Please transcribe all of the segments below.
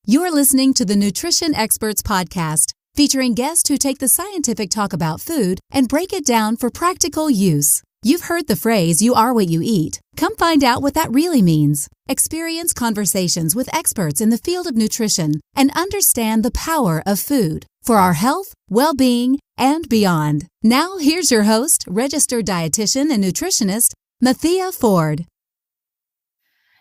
You're listening to the Nutrition Experts Podcast, featuring guests who take the scientific talk about food and break it down for practical use. You've heard the phrase, "You are what you eat." Come find out what that really means. Experience conversations with experts in the field of nutrition and understand the power of food for our health, well-being, and beyond. Now, here's your host, registered dietitian and nutritionist, Mathea Ford.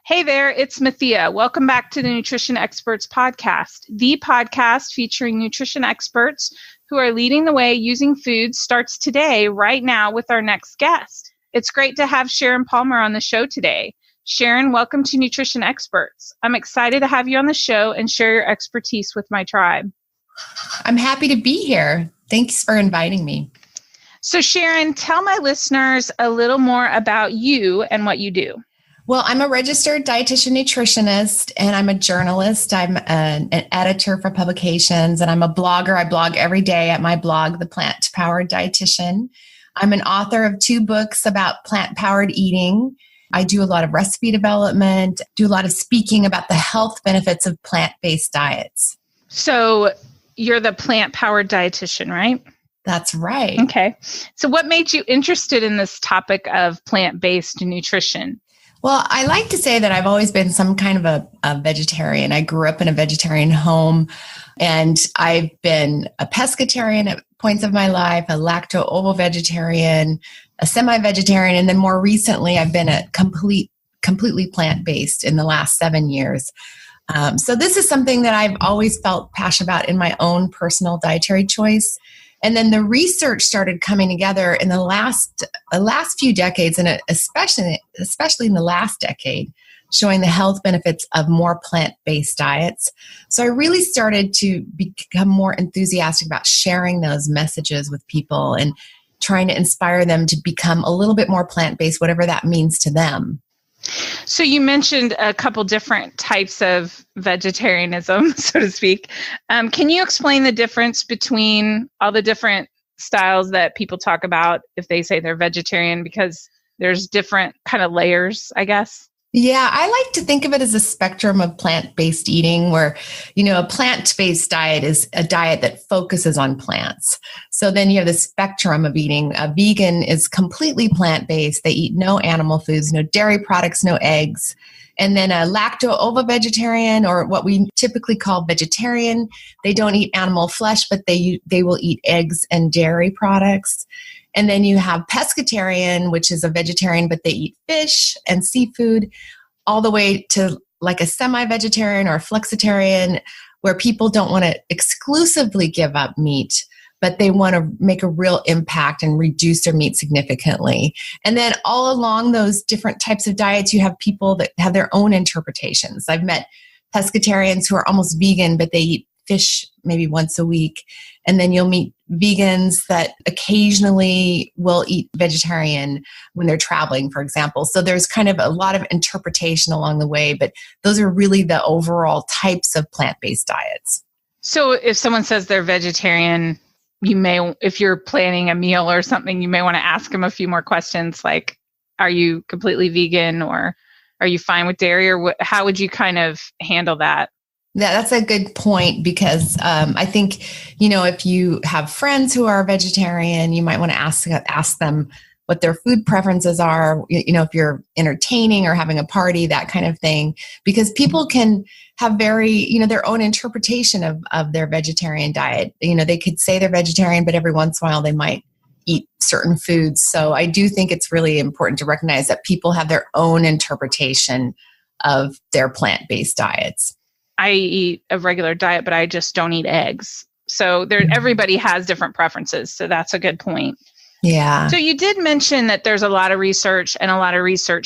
Hey there, it's Mathea. Welcome back to the Nutrition Experts Podcast, the podcast featuring nutrition experts who are leading the way using food starts today, right now, with our next guest. It's great to have Sharon Palmer on the show today. Sharon, welcome to Nutrition Experts. I'm excited to have you on the show and share your expertise with my tribe. I'm happy to be here. Thanks for inviting me. So Sharon, tell my listeners a little more about you and what you do. Well, I'm a registered dietitian nutritionist, and I'm a journalist. I'm an editor for publications, and I'm a blogger. I blog every day at my blog, the Plant Powered Dietician. I'm an author of 2 books about plant-powered eating. I do a lot of recipe development, do a lot of speaking about the health benefits of plant-based diets. So you're the plant-powered dietitian, right? That's right. Okay. So what made you interested in this topic of plant-based nutrition? Well, I like to say that I've always been some kind of a vegetarian. I grew up in a vegetarian home, and I've been a pescatarian at points of my life, a Lacto-Ovu vegetarian, a semi-vegetarian, and then more recently, I've been a completely plant-based in the last 7 years. So this is something that I've always felt passionate about in my own personal dietary choice. And then the research started coming together in the last few decades, and especially in the last decade, showing the health benefits of more plant-based diets. So I really started to become more enthusiastic about sharing those messages with people and trying to inspire them to become a little bit more plant-based, whatever that means to them. So you mentioned a couple different types of vegetarianism, so to speak. Can you explain the difference between all the different styles that people talk about if they say they're vegetarian? Because there's different kind of layers, I guess. Yeah, I like to think of it as a spectrum of plant-based eating where, a plant-based diet is a diet that focuses on plants. So then you have the spectrum of eating. A vegan is completely plant-based. They eat no animal foods, no dairy products, no eggs. And then a Lacto-Ovu vegetarian, or what we typically call vegetarian, they don't eat animal flesh, but they will eat eggs and dairy products. And then you have Pescatarian, which is a vegetarian, but they eat fish and seafood, all the way to like a semi-vegetarian or a flexitarian, where people don't want to exclusively give up meat, but they want to make a real impact and reduce their meat significantly. And then all along those different types of diets, you have people that have their own interpretations. I've met pescatarians who are almost vegan, but they eat fish maybe once a week. And then you'll meet vegans that occasionally will eat vegetarian when they're traveling, for example. So there's kind of a lot of interpretation along the way, but those are really the overall types of plant-based diets. So if someone says they're vegetarian, you may, if you're planning a meal or something, you may want to ask them a few more questions like, are you completely vegan, or are you fine with dairy, or how would you kind of handle that? Yeah, that's a good point, because I think, if you have friends who are vegetarian, you might want to ask them what their food preferences are, if you're entertaining or having a party, that kind of thing, because people can have very, their own interpretation of their vegetarian diet. They could say they're vegetarian, but every once in a while they might eat certain foods. So I do think it's really important to recognize that people have their own interpretation of their plant-based diets. I eat a regular diet, but I just don't eat eggs. So everybody has different preferences. So that's a good point. Yeah. So you did mention that there's a lot of research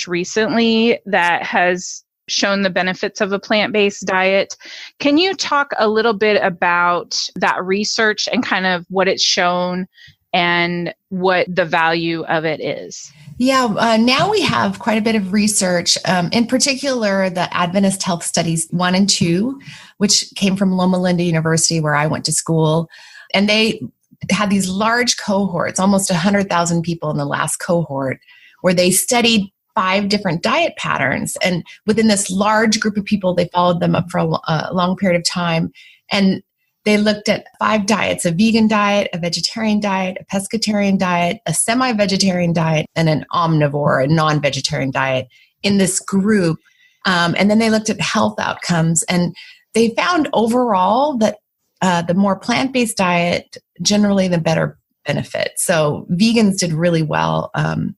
recently that has shown the benefits of a plant-based diet. Can you talk a little bit about that research and kind of what it's shown and what the value of it is? Yeah, now we have quite a bit of research, in particular the Adventist Health Studies 1 and 2, which came from Loma Linda University, where I went to school. And they had these large cohorts, almost 100,000 people in the last cohort, where they studied 5 different diet patterns. And within this large group of people, they followed them up for a long period of time. And they looked at 5 diets: a vegan diet, a vegetarian diet, a pescatarian diet, a semi-vegetarian diet, and an omnivore, a non-vegetarian diet in this group. And then they looked at health outcomes. And they found overall that the more plant-based diet, generally the better benefit. So vegans did really well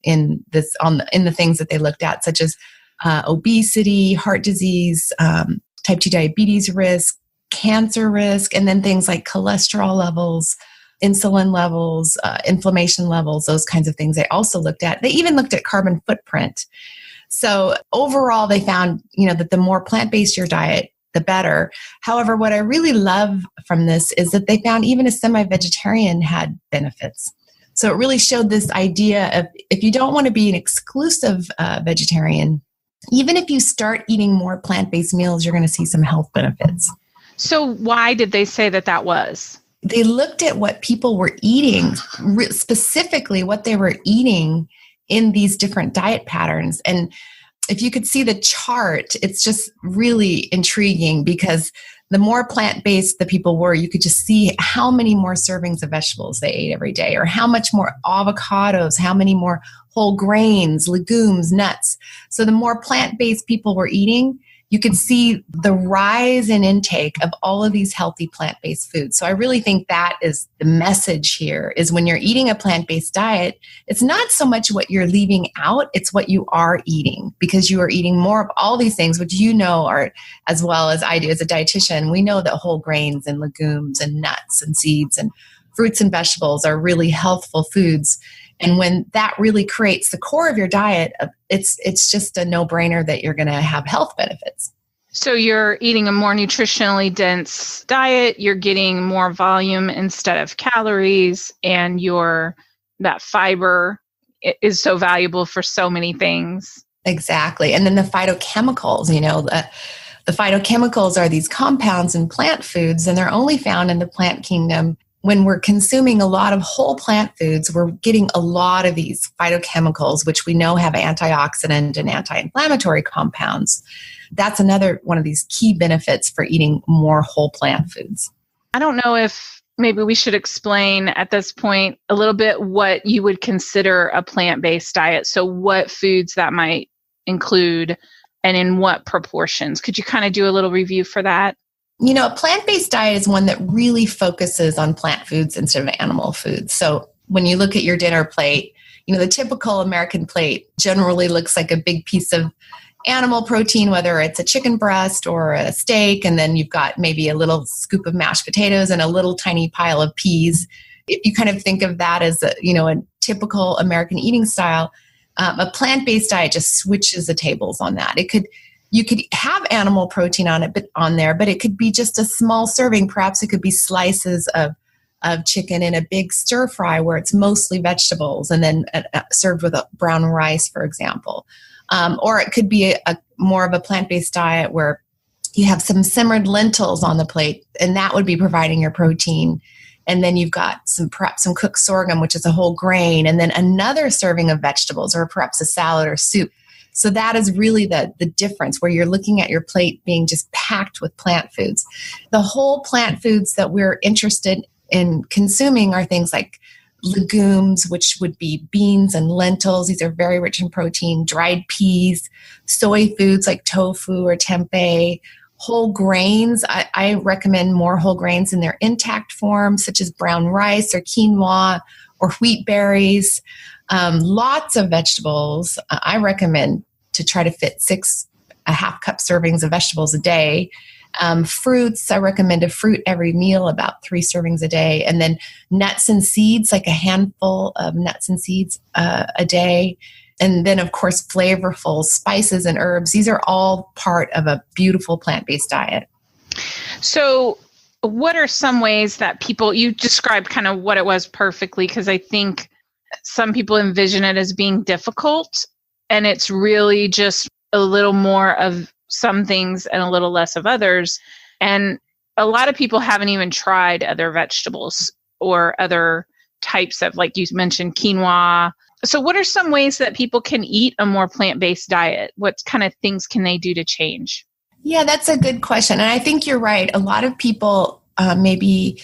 in the things that they looked at, such as obesity, heart disease, type 2 diabetes risk, cancer risk, and then things like cholesterol levels, insulin levels, inflammation levels, those kinds of things they also looked at. They even looked at carbon footprint. So overall, they found, that the more plant-based your diet, the better. However, what I really love from this is that they found even a semi-vegetarian had benefits. So it really showed this idea of, if you don't want to be an exclusive vegetarian, even if you start eating more plant-based meals, you're going to see some health benefits. So why did they say that was? They looked at what people were eating, specifically what they were eating in these different diet patterns. And if you could see the chart, it's just really intriguing, because the more plant-based the people were, you could just see how many more servings of vegetables they ate every day, or how much more avocados, how many more whole grains, legumes, nuts. So the more plant-based people were eating, you can see the rise in intake of all of these healthy plant-based foods. So I really think that is the message here, is when you're eating a plant-based diet, it's not so much what you're leaving out, it's what you are eating, because you are eating more of all these things, which are, as well as I do as a dietitian, we know that whole grains and legumes and nuts and seeds and fruits and vegetables are really healthful foods. And when that really creates the core of your diet, it's just a no-brainer that you're going to have health benefits. So you're eating a more nutritionally dense diet, you're getting more volume instead of calories, and that fiber is so valuable for so many things. Exactly. And then the phytochemicals, the phytochemicals are these compounds in plant foods, and they're only found in the plant kingdom. When we're consuming a lot of whole plant foods, we're getting a lot of these phytochemicals, which we know have antioxidant and anti-inflammatory compounds. That's another one of these key benefits for eating more whole plant foods. I don't know if maybe we should explain at this point a little bit what you would consider a plant-based diet. So what foods that might include and in what proportions. Could you kind of do a little review for that? A plant-based diet is one that really focuses on plant foods instead of animal foods. So when you look at your dinner plate, the typical American plate generally looks like a big piece of animal protein, whether it's a chicken breast or a steak, and then you've got maybe a little scoop of mashed potatoes and a little tiny pile of peas. If you kind of think of that as a typical American eating style, a plant-based diet just switches the tables on that. You could have animal protein on there, but it could be just a small serving. Perhaps it could be slices of chicken in a big stir fry where it's mostly vegetables, and then served with a brown rice, for example. Or it could be a more of a plant-based diet where you have some simmered lentils on the plate, and that would be providing your protein. And then you've got perhaps some cooked sorghum, which is a whole grain, and then another serving of vegetables, or perhaps a salad or soup. So that is really the difference, where you're looking at your plate being just packed with plant foods. The whole plant foods that we're interested in consuming are things like legumes, which would be beans and lentils. These are very rich in protein. Dried peas, soy foods like tofu or tempeh, whole grains. I recommend more whole grains in their intact form, such as brown rice or quinoa or wheat berries. Lots of vegetables. I recommend to try to fit 6.5 cup servings of vegetables a day. Fruits, I recommend a fruit every meal, about 3 servings a day. And then nuts and seeds, like a handful of nuts and seeds a day. And then, of course, flavorful spices and herbs. These are all part of a beautiful plant-based diet. So what are some ways that you described kind of what it was perfectly, because I think some people envision it as being difficult, and it's really just a little more of some things and a little less of others. And a lot of people haven't even tried other vegetables or other types of, like you mentioned, quinoa, So what are some ways that people can eat a more plant-based diet? What kind of things can they do to change? Yeah, that's a good question. And I think you're right. A lot of people may be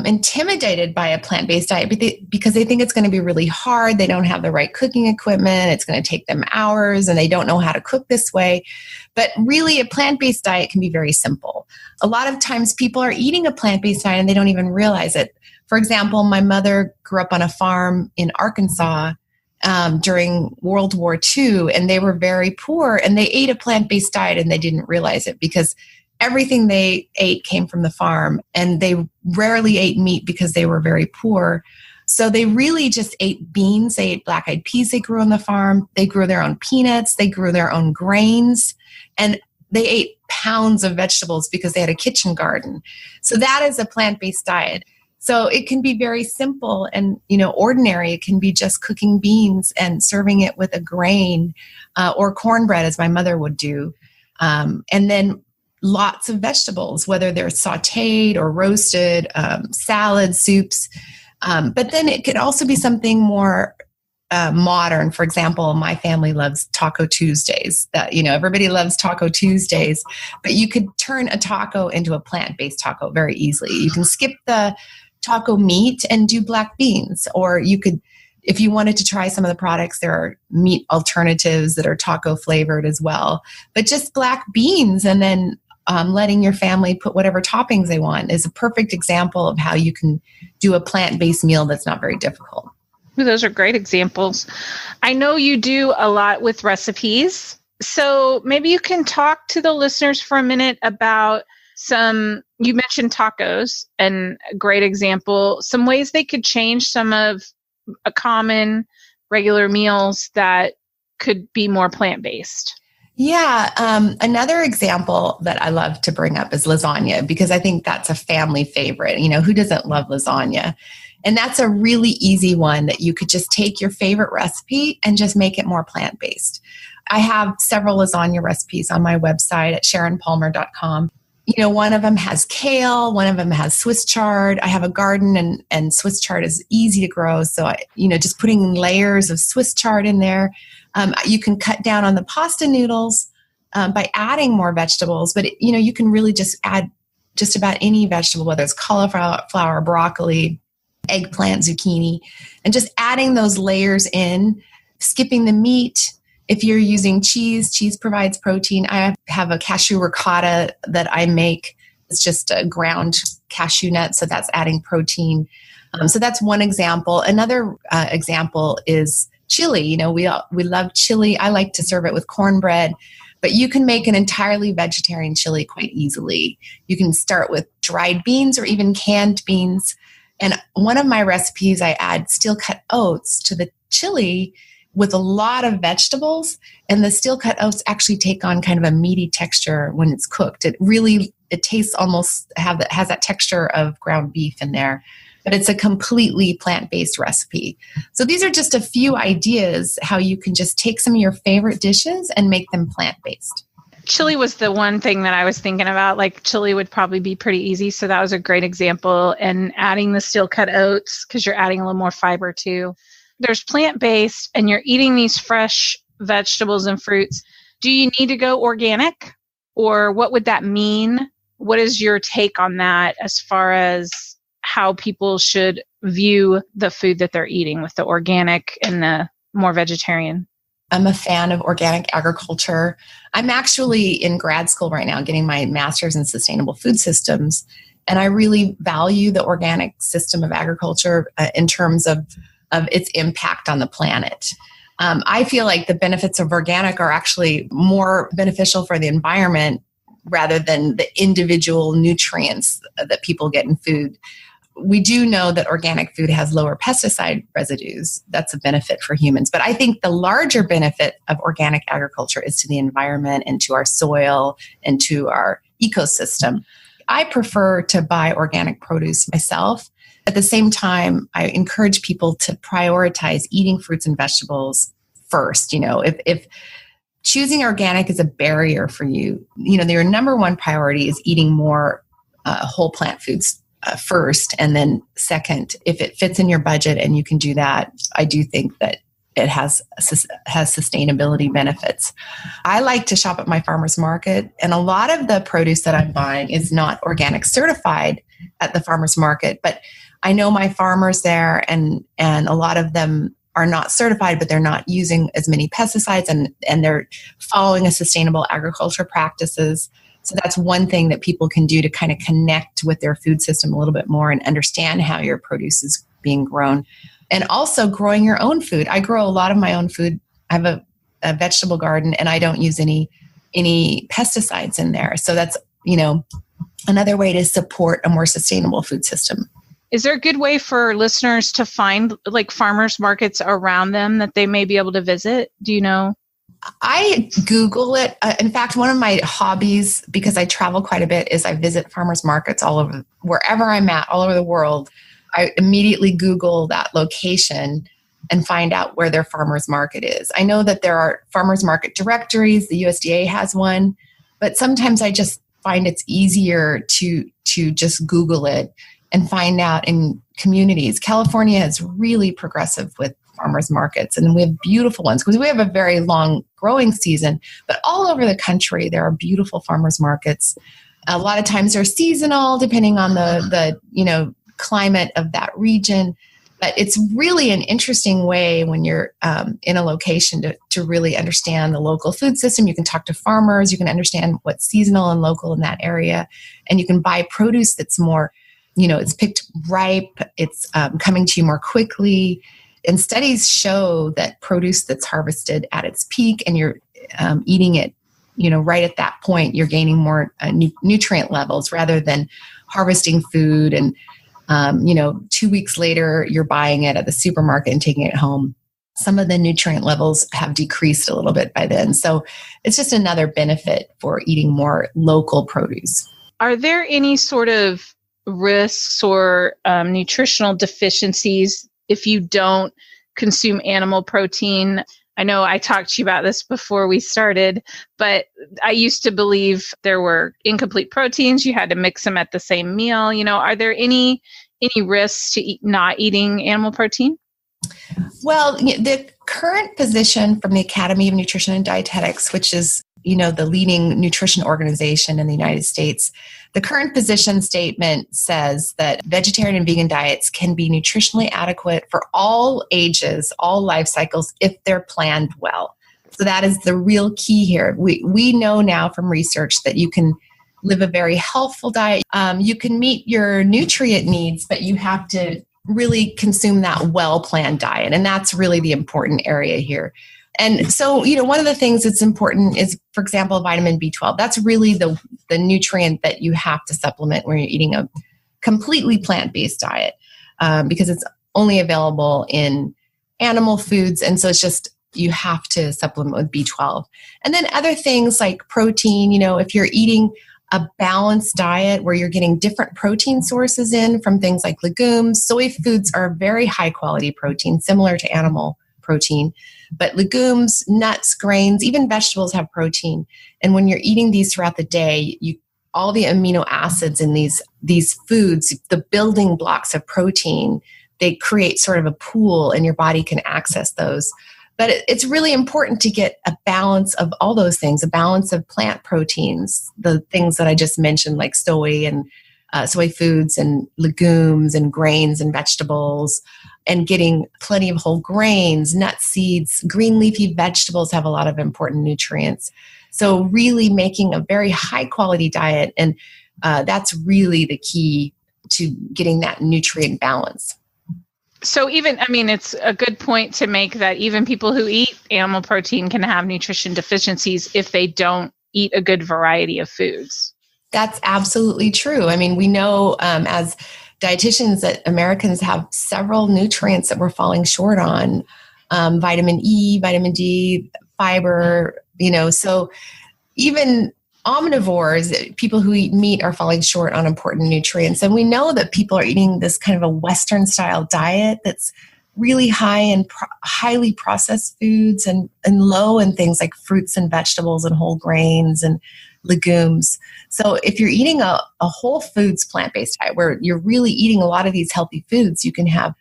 intimidated by a plant-based diet because they think it's going to be really hard. They don't have the right cooking equipment. It's going to take them hours and they don't know how to cook this way. But really, a plant-based diet can be very simple. A lot of times people are eating a plant-based diet and they don't even realize it. For example, my mother grew up on a farm in Arkansas during World War II, and they were very poor, and they ate a plant-based diet and they didn't realize it because everything they ate came from the farm, and they rarely ate meat because they were very poor. So they really just ate beans. They ate black-eyed peas they grew on the farm. They grew their own peanuts. They grew their own grains, and they ate pounds of vegetables because they had a kitchen garden. So that is a plant-based diet. So it can be very simple and, ordinary. It can be just cooking beans and serving it with a grain or cornbread, as my mother would do. And then lots of vegetables, whether they're sauteed or roasted, salads, soups. But then it could also be something more modern. For example, my family loves Taco Tuesdays. Everybody loves Taco Tuesdays, but you could turn a taco into a plant-based taco very easily. You can skip the taco meat and do black beans, or you could, if you wanted to try some of the products, there are meat alternatives that are taco flavored as well. But just black beans and then letting your family put whatever toppings they want is a perfect example of how you can do a plant-based meal that's not very difficult. Those are great examples. I know you do a lot with recipes. So maybe you can talk to the listeners for a minute about you mentioned tacos, and a great example, some ways they could change some of a common regular meals that could be more plant-based. Yeah. Another example that I love to bring up is lasagna, because I think that's a family favorite. Who doesn't love lasagna? And that's a really easy one that you could just take your favorite recipe and just make it more plant-based. I have several lasagna recipes on my website at Sharon Palmer.Com. One of them has kale, one of them has Swiss chard. I have a garden and Swiss chard is easy to grow. So, just putting layers of Swiss chard in there. You can cut down on the pasta noodles by adding more vegetables, but you can really just add just about any vegetable, whether it's cauliflower, broccoli, eggplant, zucchini, and just adding those layers in, skipping the meat. If you're using cheese provides protein. I have a cashew ricotta that I make. It's just a ground cashew nut, so that's adding protein. So that's one example. Another example is chili. We love chili. I like to serve it with cornbread, but you can make an entirely vegetarian chili quite easily. You can start with dried beans or even canned beans. And one of my recipes, I add steel-cut oats to the chili with a lot of vegetables, and the steel-cut oats actually take on kind of a meaty texture when it's cooked. It tastes almost has that texture of ground beef in there, but it's a completely plant-based recipe. So these are just a few ideas how you can just take some of your favorite dishes and make them plant-based. Chili was the one thing that I was thinking about. Like chili would probably be pretty easy. So that was a great example. And adding the steel-cut oats, because you're adding a little more fiber too. There's plant-based and you're eating these fresh vegetables and fruits. Do you need to go organic, or what would that mean? What is your take on that as far as how people should view the food that they're eating with the organic and the more vegetarian? I'm a fan of organic agriculture. I'm actually in grad school right now getting my master's in sustainable food systems. And I really value the organic system of agriculture in terms of its impact on the planet. I feel like the benefits of organic are actually more beneficial for the environment rather than the individual nutrients that people get in food. We do know that organic food has lower pesticide residues. That's a benefit for humans. But I think the larger benefit of organic agriculture is to the environment and to our soil and to our ecosystem. I prefer to buy organic produce myself. At the same time, I encourage people to prioritize eating fruits and vegetables first. If choosing organic is a barrier for you, your number one priority is eating more whole plant foods first. And then second, if it fits in your budget and you can do that, I do think that it has sustainability benefits. I like to shop at my farmer's market, and a lot of the produce that I'm buying is not organic certified at the farmer's market, but I know my farmers there, and a lot of them are not certified, but they're not using as many pesticides, and they're following a sustainable agriculture practices. So that's one thing that people can do to kind of connect with their food system a little bit more and understand how your produce is being grown. And also growing your own food. I grow a lot of my own food. I have a vegetable garden, and I don't use any pesticides in there. So that's, another way to support a more sustainable food system. Is there a good way for listeners to find like farmers markets around them that they may be able to visit? Do you know? I Google it. In fact, one of my hobbies, because I travel quite a bit, is I visit farmers markets all over, wherever I'm at, all over the world. I immediately Google that location and find out where their farmers market is. I know that there are farmers market directories. The USDA has one, but sometimes I just find it's easier to just Google it and find out in communities. California is really progressive with farmers markets, and we have beautiful ones because we have a very long growing season, but all over the country there are beautiful farmers markets. A lot of times they're seasonal depending on the climate of that region, but it's really an interesting way when you're in a location to really understand the local food system. You can talk to farmers, you can understand what's seasonal and local in that area, and you can buy produce that's more, it's picked ripe, it's coming to you more quickly. And studies show that produce that's harvested at its peak and you're eating it, right at that point, you're gaining more nutrient levels rather than harvesting food and 2 weeks later, you're buying it at the supermarket and taking it home. Some of the nutrient levels have decreased a little bit by then. So it's just another benefit for eating more local produce. Are there any sort of risks or nutritional deficiencies if you don't consume animal protein? I know I talked to you about this before we started, but I used to believe there were incomplete proteins. You had to mix them at the same meal. Are there any risks to not eating animal protein? Well, the current position from the Academy of Nutrition and Dietetics, which is, the leading nutrition organization in the United States, the current position statement says that vegetarian and vegan diets can be nutritionally adequate for all ages, all life cycles, if they're planned well. So that is the real key here. We know now from research that you can live a very healthful diet. You can meet your nutrient needs, but you have to really consume that well-planned diet. And that's really the important area here. And so, one of the things that's important is, for example, vitamin B12. That's really the nutrient that you have to supplement when you're eating a completely plant-based diet, because it's only available in animal foods. And so it's just, you have to supplement with B12. And then other things like protein, if you're eating a balanced diet where you're getting different protein sources in from things like legumes, soy foods are very high quality protein, similar to animal protein. But legumes, nuts, grains, even vegetables have protein. And when you're eating these throughout the day, all the amino acids in these foods, the building blocks of protein, they create sort of a pool and your body can access those. But it's really important to get a balance of all those things, a balance of plant proteins, the things that I just mentioned, like soy and soy foods and legumes and grains and vegetables, and getting plenty of whole grains, nuts, seeds, green leafy vegetables have a lot of important nutrients. So really making a very high quality diet, and that's really the key to getting that nutrient balance. So it's a good point to make that even people who eat animal protein can have nutrition deficiencies if they don't eat a good variety of foods. That's absolutely true. We know as dietitians that Americans have several nutrients that we're falling short on, vitamin E, vitamin D, fiber, so even omnivores, people who eat meat, are falling short on important nutrients. And we know that people are eating this kind of a Western style diet that's really high in highly processed foods and low in things like fruits and vegetables and whole grains and legumes. So if you're eating a whole foods plant-based diet where you're really eating a lot of these healthy foods, you can have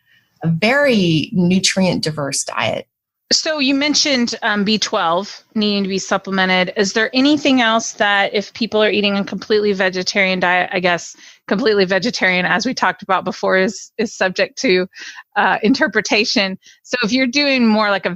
a very nutrient diverse diet. So you mentioned B12 needing to be supplemented. Is there anything else that if people are eating a completely vegetarian diet, I guess completely vegetarian, as we talked about before, is subject to interpretation. So if you're doing more like a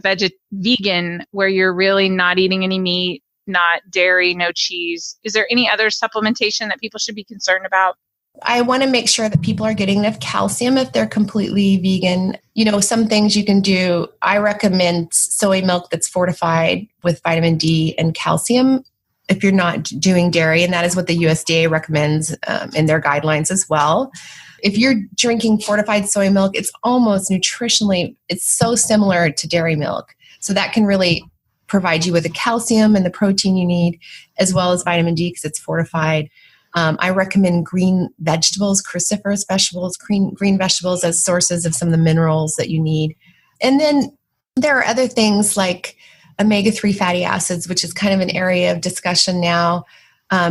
vegan, where you're really not eating any meat, not dairy, no cheese, is there any other supplementation that people should be concerned about? I want to make sure that people are getting enough calcium if they're completely vegan. Some things you can do. I recommend soy milk that's fortified with vitamin D and calcium if you're not doing dairy, and that is what the USDA recommends in their guidelines as well. If you're drinking fortified soy milk, it's almost nutritionally, it's so similar to dairy milk. So that can really provide you with the calcium and the protein you need, as well as vitamin D because it's fortified. I recommend green vegetables, cruciferous vegetables, green vegetables as sources of some of the minerals that you need. And then there are other things like omega-3 fatty acids, which is kind of an area of discussion now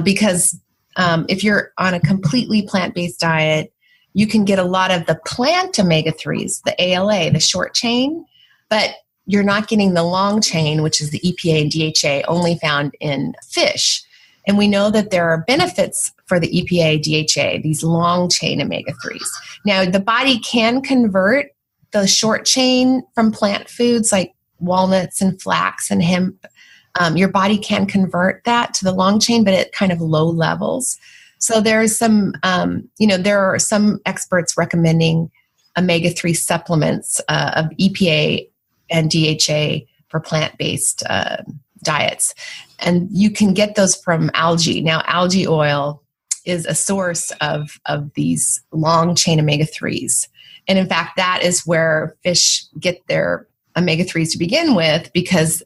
because if you're on a completely plant-based diet, you can get a lot of the plant omega-3s, the ALA, the short chain, but you're not getting the long chain, which is the EPA and DHA, only found in fish. And we know that there are benefits for the EPA, DHA, these long chain omega-3s. Now, the body can convert the short chain from plant foods like walnuts and flax and hemp. Your body can convert that to the long chain, but at kind of low levels. So there's some, there are some experts recommending omega-3 supplements of EPA and DHA for plant-based diets. And you can get those from algae. Now, algae oil is a source of these long-chain omega-3s. And in fact, that is where fish get their omega-3s to begin with because,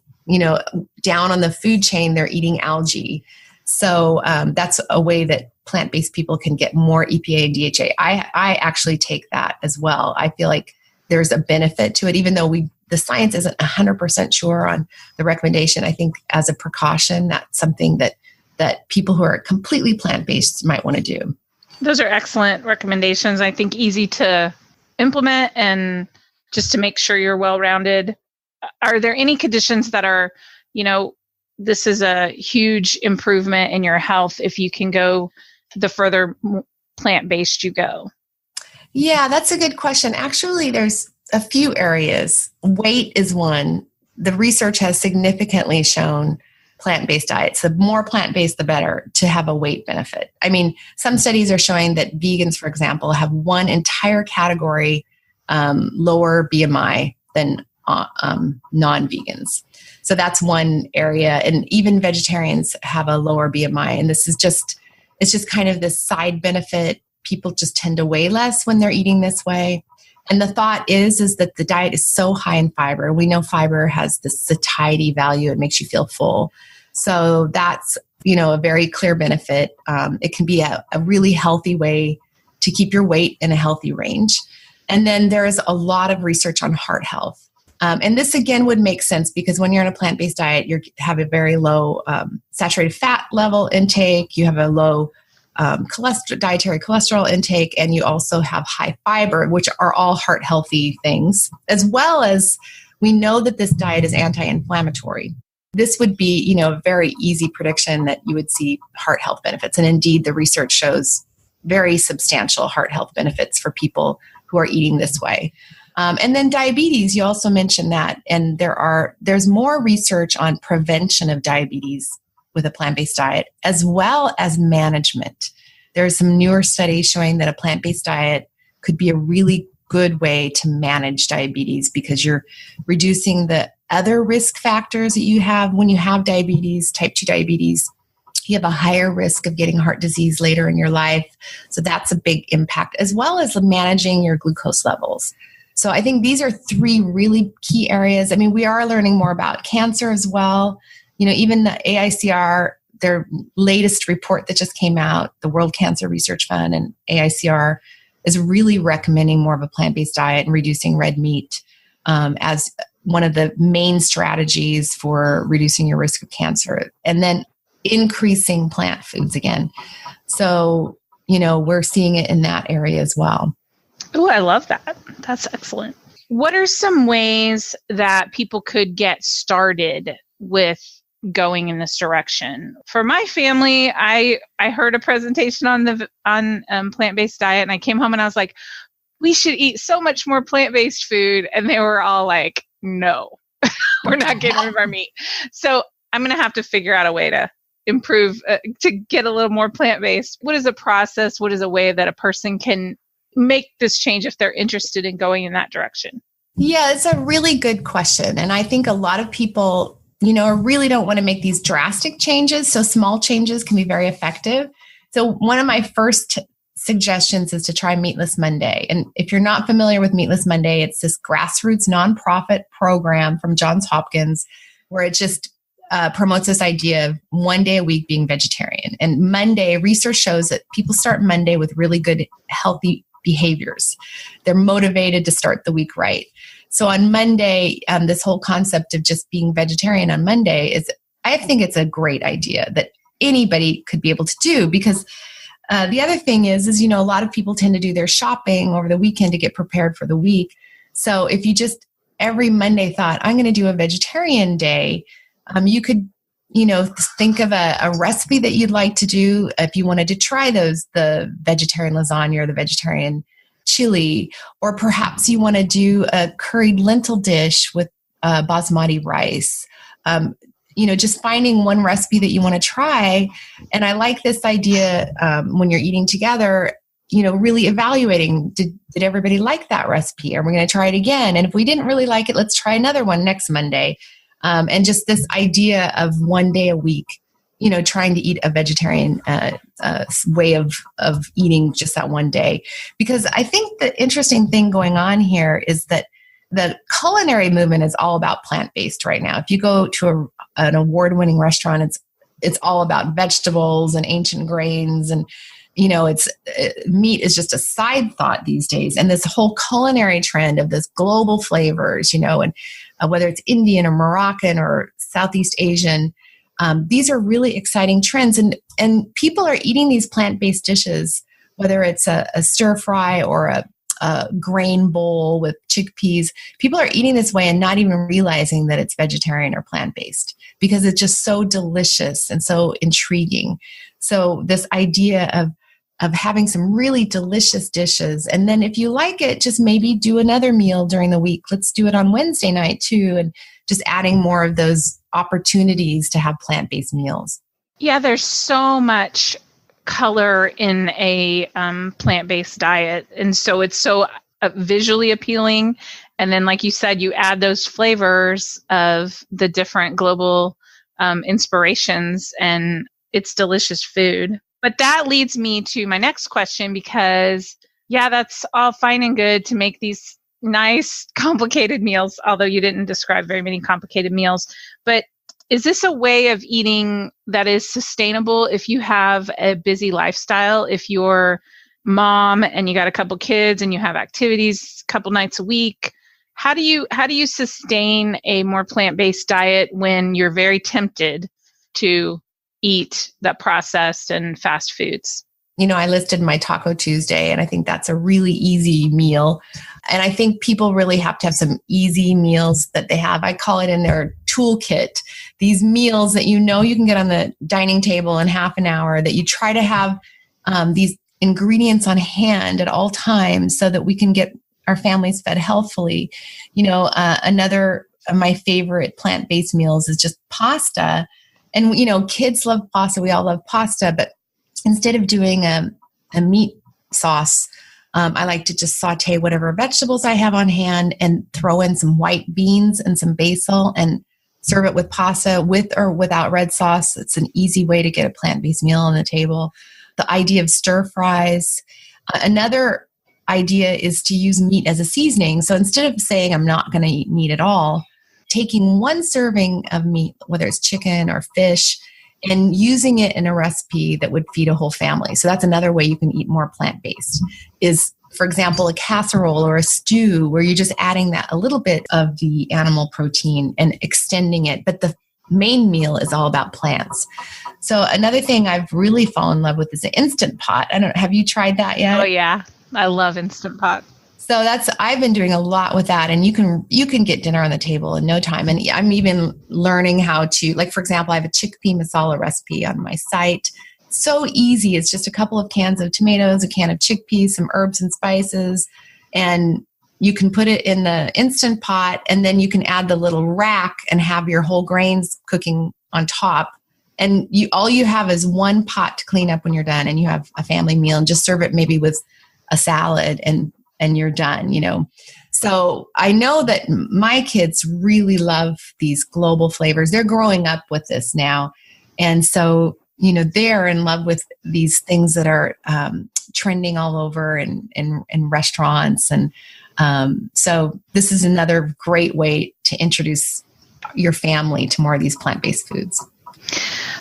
down on the food chain, they're eating algae. So that's a way that plant-based people can get more EPA and DHA. I actually take that as well. I feel like there's a benefit to it, even though the science isn't 100% sure on the recommendation. I think as a precaution, that's something that people who are completely plant-based might want to do. Those are excellent recommendations. I think easy to implement and just to make sure you're well-rounded. Are there any conditions that are, this is a huge improvement in your health if you can go the further plant-based you go? Yeah, that's a good question. Actually, there's a few areas. Weight is one. The research has significantly shown plant-based diets, the more plant-based, the better, to have a weight benefit. I mean, some studies are showing that vegans, for example, have one entire category lower BMI than non-vegans. So that's one area. And even vegetarians have a lower BMI. And it's just kind of this side benefit. People just tend to weigh less when they're eating this way. And the thought is that the diet is so high in fiber. We know fiber has this satiety value. It makes you feel full. So that's, a very clear benefit. It can be a really healthy way to keep your weight in a healthy range. And then there's a lot of research on heart health. And this, again, would make sense because when you're on a plant-based diet, you have a very low saturated fat level intake. You have a low dietary cholesterol intake, and you also have high fiber, which are all heart healthy things, as well as we know that this diet is anti-inflammatory. This would be, a very easy prediction that you would see heart health benefits. And indeed, the research shows very substantial heart health benefits for people who are eating this way. And then diabetes, you also mentioned that. And there's more research on prevention of diabetes with a plant-based diet, as well as management. There's some newer studies showing that a plant-based diet could be a really good way to manage diabetes because you're reducing the other risk factors that you have when you have diabetes, type 2 diabetes. You have a higher risk of getting heart disease later in your life. So that's a big impact, as well as managing your glucose levels. So I think these are three really key areas. I mean, we are learning more about cancer as well. Even the AICR, their latest report that just came out, the World Cancer Research Fund and AICR, is really recommending more of a plant-based diet and reducing red meat as one of the main strategies for reducing your risk of cancer. And then increasing plant foods again. So, we're seeing it in that area as well. Oh, I love that. That's excellent. What are some ways that people could get started with going in this direction? For my family, I heard a presentation on plant-based diet, and I came home and I was like, we should eat so much more plant-based food. And they were all like, no, we're not getting rid of our meat. So I'm going to have to figure out a way to improve, to get a little more plant-based. What is a process? What is a way that a person can make this change if they're interested in going in that direction? Yeah, it's a really good question. And I think a lot of people, really don't want to make these drastic changes. So small changes can be very effective. So one of my first suggestions is to try Meatless Monday. And if you're not familiar with Meatless Monday, it's this grassroots nonprofit program from Johns Hopkins where it just promotes this idea of one day a week being vegetarian. And Monday, research shows that people start Monday with really good, healthy behaviors. They're motivated to start the week right. So on Monday, this whole concept of just being vegetarian on Monday I think it's a great idea that anybody could be able to do, because the other thing is, a lot of people tend to do their shopping over the weekend to get prepared for the week. So if you just every Monday thought, I'm going to do a vegetarian day, you could, think of a recipe that you'd like to do. If you wanted to try the vegetarian lasagna or the vegetarian chili, or perhaps you want to do a curried lentil dish with basmati rice. Just finding one recipe that you want to try. And I like this idea when you're eating together, really evaluating, did everybody like that recipe? Are we going to try it again? And if we didn't really like it, let's try another one next Monday. And just this idea of one day a week, trying to eat a vegetarian way of eating just that one day. Because I think the interesting thing going on here is that the culinary movement is all about plant-based right now. If you go to an award-winning restaurant, it's all about vegetables and ancient grains, and meat is just a side thought these days. And this whole culinary trend of this global flavors, and whether it's Indian or Moroccan or Southeast Asian, these are really exciting trends. And people are eating these plant-based dishes, whether it's a stir fry or a grain bowl with chickpeas. People are eating this way and not even realizing that it's vegetarian or plant-based, because it's just so delicious and so intriguing. So this idea of having some really delicious dishes, and then if you like it, just maybe do another meal during the week. Let's do it on Wednesday night too, and just adding more of those opportunities to have plant-based meals. Yeah, there's so much color in a plant-based diet, and so it's so visually appealing. And then, like you said, you add those flavors of the different global inspirations, and it's delicious food. But that leads me to my next question, because that's all fine and good to make these nice complicated meals, although you didn't describe very many complicated meals. But is this a way of eating that is sustainable if you have a busy lifestyle? If you're mom and you got a couple kids and you have activities a couple nights a week, how do you sustain a more plant-based diet when you're very tempted to eat the processed and fast foods? I listed my Taco Tuesday, and I think that's a really easy meal. And I think people really have to have some easy meals that they have. I call it in their toolkit, these meals that you can get on the dining table in half an hour, that you try to have these ingredients on hand at all times so that we can get our families fed healthfully. Another of my favorite plant-based meals is just pasta. And, kids love pasta. We all love pasta. But instead of doing a meat sauce, I like to just saute whatever vegetables I have on hand and throw in some white beans and some basil and serve it with pasta with or without red sauce. It's an easy way to get a plant-based meal on the table. The idea of stir fries. Another idea is to use meat as a seasoning. So instead of saying I'm not going to eat meat at all, taking one serving of meat, whether it's chicken or fish, and using it in a recipe that would feed a whole family. So that's another way you can eat more plant-based, is, for example, a casserole or a stew where you're just adding that a little bit of the animal protein and extending it. But the main meal is all about plants. So another thing I've really fallen in love with is the Instant Pot. Have you tried that yet? Oh, yeah. I love Instant Pot. So I've been doing a lot with that, and you can get dinner on the table in no time. And I'm even learning how to, like, for example, I have a chickpea masala recipe on my site. So easy. It's just a couple of cans of tomatoes, a can of chickpeas, some herbs and spices, and you can put it in the Instant Pot, and then you can add the little rack and have your whole grains cooking on top. And all you have is one pot to clean up when you're done, and you have a family meal, and just serve it maybe with a salad and you're done, So I know that my kids really love these global flavors. They're growing up with this now. And so, they're in love with these things that are trending all over in restaurants. And so this is another great way to introduce your family to more of these plant-based foods.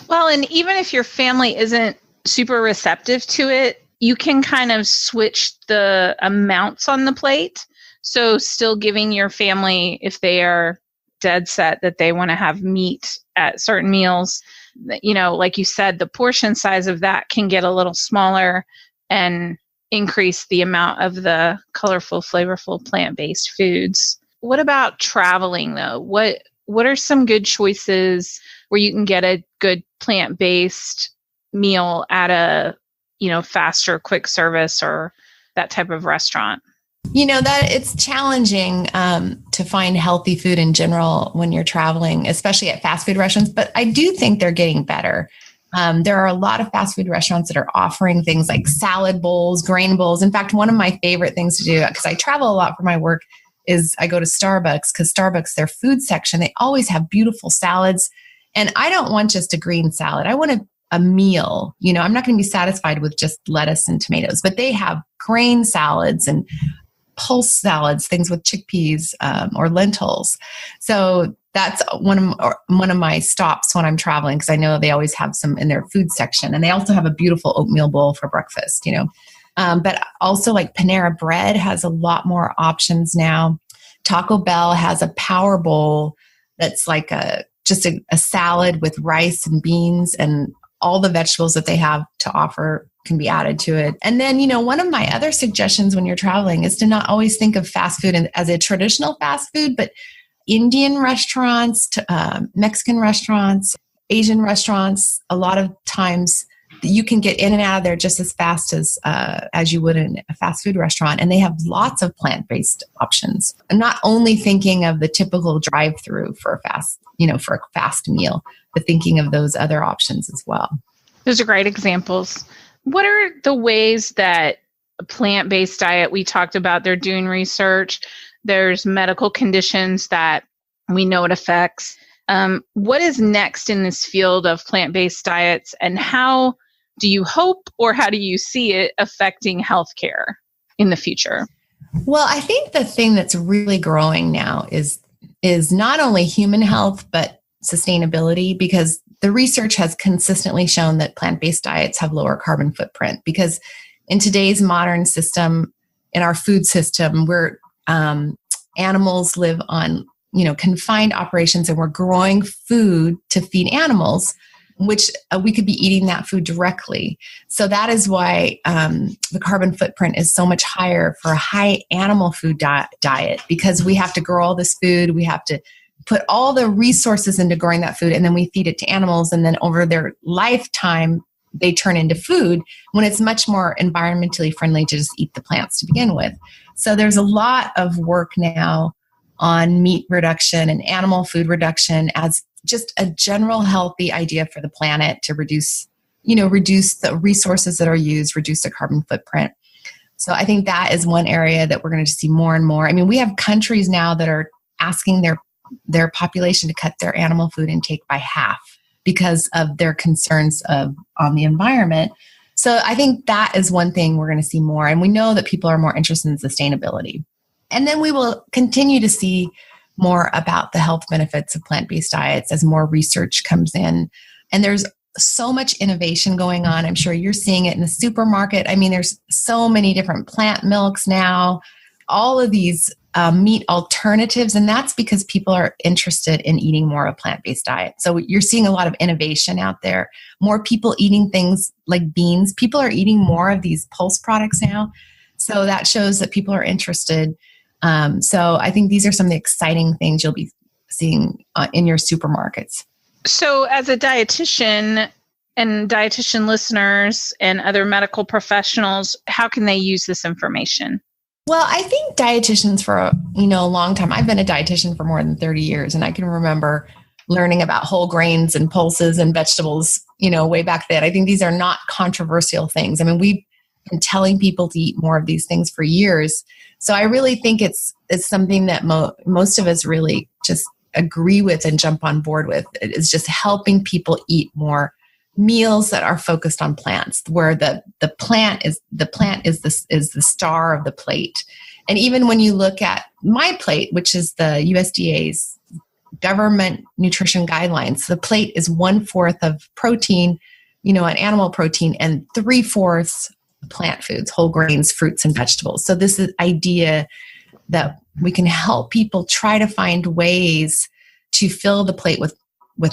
Well, and even if your family isn't super receptive to it, you can kind of switch the amounts on the plate. So still giving your family, if they are dead set that they want to have meat at certain meals, like you said, the portion size of that can get a little smaller and increase the amount of the colorful, flavorful plant-based foods. What about traveling though? What are some good choices where you can get a good plant-based meal at a faster quick service or that type of restaurant? That it's challenging to find healthy food in general when you're traveling, especially at fast food restaurants. But I do think they're getting better. There are a lot of fast food restaurants that are offering things like salad bowls, grain bowls. In fact, one of my favorite things to do, because I travel a lot for my work, is I go to Starbucks, because Starbucks, their food section, they always have beautiful salads. And I don't want just a green salad. I want a meal. I'm not going to be satisfied with just lettuce and tomatoes, but they have grain salads and pulse salads, things with chickpeas or lentils. So that's one of my stops when I'm traveling, because I know they always have some in their food section, and they also have a beautiful oatmeal bowl for breakfast. But also like Panera Bread has a lot more options now. Taco Bell has a power bowl that's like just a salad with rice and beans, and all the vegetables that they have to offer can be added to it. And then, one of my other suggestions when you're traveling is to not always think of fast food as a traditional fast food, but Indian restaurants, Mexican restaurants, Asian restaurants. A lot of times you can get in and out of there just as fast as you would in a fast food restaurant. And they have lots of plant-based options. I'm not only thinking of the typical drive-through for a fast meal, but thinking of those other options as well. Those are great examples. What are the ways that a plant-based diet, we talked about, they're doing research, there's medical conditions that we know it affects. What is next in this field of plant-based diets, and how do you hope, or how do you see it affecting healthcare in the future? Well, I think the thing that's really growing now is not only human health, but sustainability, because the research has consistently shown that plant-based diets have lower carbon footprint, because in today's modern system, in our food system, animals live on, confined operations, and we're growing food to feed animals, which we could be eating that food directly. So that is why the carbon footprint is so much higher for a high animal food diet, because we have to grow all this food. We have to put all the resources into growing that food, and then we feed it to animals. And then over their lifetime, they turn into food, when it's much more environmentally friendly to just eat the plants to begin with. So there's a lot of work now on meat reduction and animal food reduction as just a general healthy idea for the planet to reduce the resources that are used, reduce the carbon footprint. So I think that is one area that we're going to see more and more. I mean, we have countries now that are asking their population to cut their animal food intake by half because of their concerns on the environment. So I think that is one thing we're going to see more. And we know that people are more interested in sustainability. And then we will continue to see more about the health benefits of plant-based diets as more research comes in. And there's so much innovation going on. I'm sure you're seeing it in the supermarket. I mean, there's so many different plant milks now, all of these meat alternatives, and that's because people are interested in eating more of a plant-based diet. So you're seeing a lot of innovation out there, more people eating things like beans. People are eating more of these pulse products now. So that shows that people are interested. So I think these are some of the exciting things you'll be seeing in your supermarkets. So as a dietitian and dietitian listeners and other medical professionals, how can they use this information? Well, I think dietitians for a long time, I've been a dietitian for more than 30 years, and I can remember learning about whole grains and pulses and vegetables, way back then. I think these are not controversial things. I mean, we've been telling people to eat more of these things for years. So I really think it's something that most of us really just agree with and jump on board with. It's just helping people eat more meals that are focused on plants, where the plant is the star of the plate. And even when you look at my plate, which is the USDA's government nutrition guidelines, the plate is 1/4 of protein, an animal protein, and 3/4 plant foods, whole grains, fruits, and vegetables. So this is idea that we can help people try to find ways to fill the plate with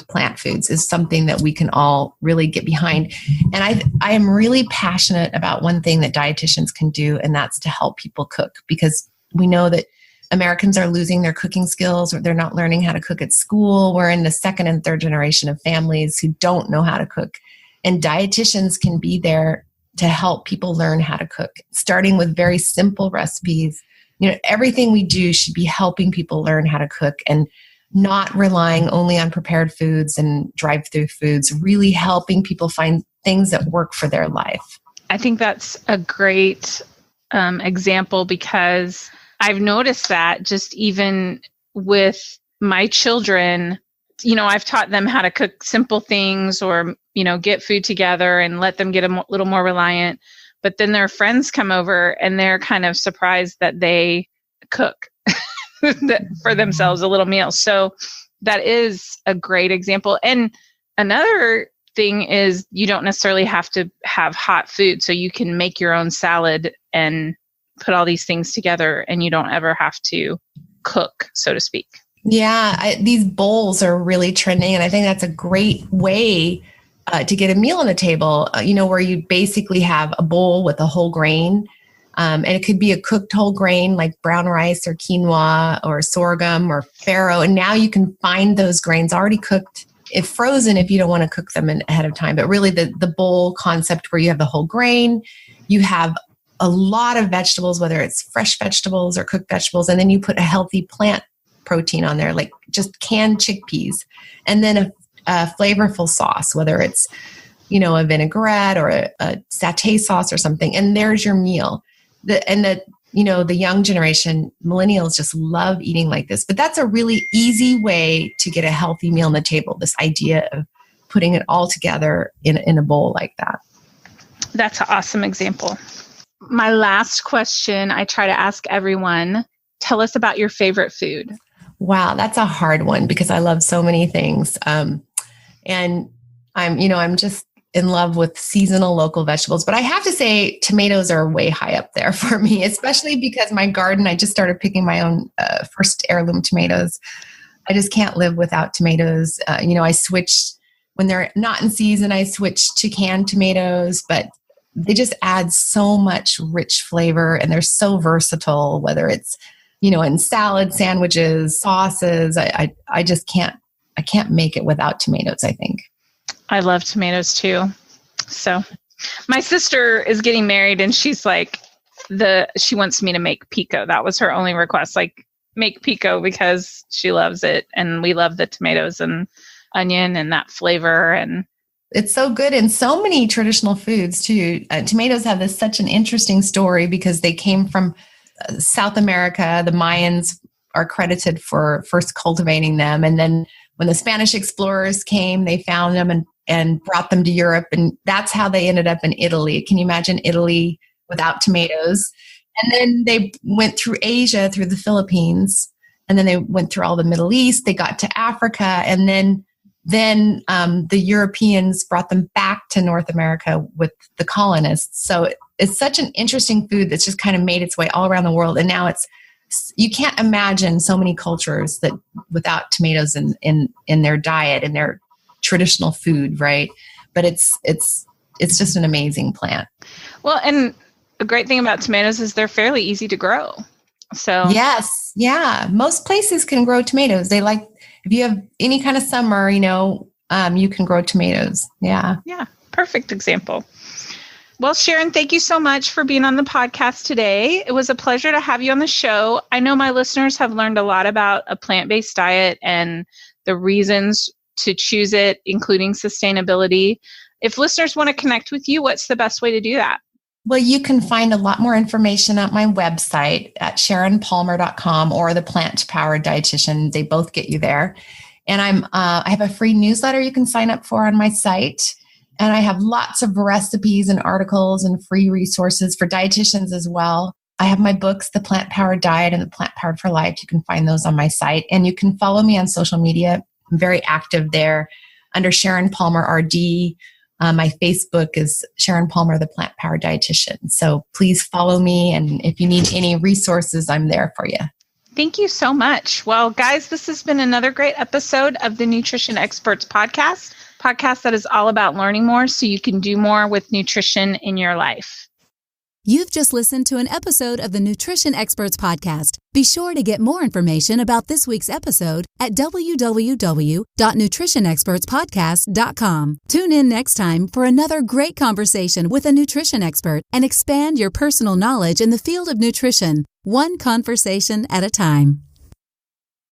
plant foods is something that we can all really get behind. And I am really passionate about one thing that dietitians can do, and that's to help people cook, because we know that Americans are losing their cooking skills, or they're not learning how to cook at school. We're in the second and third generation of families who don't know how to cook. And dietitians can be there to help people learn how to cook, starting with very simple recipes. Everything we do should be helping people learn how to cook and not relying only on prepared foods and drive-through foods, really helping people find things that work for their life. I think that's a great example, because I've noticed that just even with my children, I've taught them how to cook simple things or, get food together and let them get a little more reliant. But then their friends come over and they're kind of surprised that they cook for themselves a little meal. So that is a great example. And another thing is you don't necessarily have to have hot food. So you can make your own salad and put all these things together, and you don't ever have to cook, so to speak. Yeah, these bowls are really trending. And I think that's a great way to get a meal on the table, where you basically have a bowl with a whole grain. And it could be a cooked whole grain like brown rice or quinoa or sorghum or farro. And now you can find those grains already cooked, if frozen, if you don't want to cook them ahead of time. But really the bowl concept, where you have the whole grain, you have a lot of vegetables, whether it's fresh vegetables or cooked vegetables. And then you put a healthy plant protein on there, like just canned chickpeas. And then a flavorful sauce, whether it's, a vinaigrette or a satay sauce or something. And there's your meal. The young generation, millennials, just love eating like this. But that's a really easy way to get a healthy meal on the table, this idea of putting it all together in a bowl like that. That's an awesome example. My last question I try to ask everyone, tell us about your favorite food. Wow, that's a hard one, because I love so many things. And I'm just in love with seasonal local vegetables. But I have to say tomatoes are way high up there for me, especially because my garden, I just started picking my own first heirloom tomatoes. I just can't live without tomatoes. I switched when they're not in season, I switched to canned tomatoes, but they just add so much rich flavor, and they're so versatile, whether it's, in salad, sandwiches, sauces. I just can't make it without tomatoes, I think. I love tomatoes too. So my sister is getting married, and she's like, she wants me to make pico. That was her only request, like make pico, because she loves it. And we love the tomatoes and onion and that flavor. And it's so good in so many traditional foods too. Tomatoes have such an interesting story, because they came from South America. The Mayans are credited for first cultivating them. And then when the Spanish explorers came, they found them and brought them to Europe. And that's how they ended up in Italy. Can you imagine Italy without tomatoes? And then they went through Asia, through the Philippines. And then they went through all the Middle East. They got to Africa. And then the Europeans brought them back to North America with the colonists. So it's such an interesting food that's just kind of made its way all around the world. And now you can't imagine so many cultures that without tomatoes in their diet and their traditional food, right? But it's just an amazing plant. Well, and a great thing about tomatoes is they're fairly easy to grow. So yes. Yeah. Most places can grow tomatoes. They like, if you have any kind of summer, you can grow tomatoes. Yeah. Yeah. Perfect example. Well, Sharon, thank you so much for being on the podcast today. It was a pleasure to have you on the show. I know my listeners have learned a lot about a plant-based diet and the reasons to choose it, including sustainability. If listeners want to connect with you, what's the best way to do that? Well, you can find a lot more information at my website at Sharon.Palmer.com or the Plant Powered Dietitian. They both get you there. And I have a free newsletter you can sign up for on my site. And I have lots of recipes and articles and free resources for dietitians as well. I have my books, The Plant Powered Diet and The Plant Powered for Life. You can find those on my site. And you can follow me on social media. I'm very active there under Sharon Palmer.RD. My Facebook is Sharon Palmer, the Plant Powered Dietitian. So please follow me. And if you need any resources, I'm there for you. Thank you so much. Well, guys, this has been another great episode of the Nutrition Experts podcast that is all about learning more so you can do more with nutrition in your life. You've just listened to an episode of the Nutrition Experts podcast. Be sure to get more information about this week's episode at www.nutritionexpertspodcast.com. Tune in next time for another great conversation with a nutrition expert and expand your personal knowledge in the field of nutrition, one conversation at a time.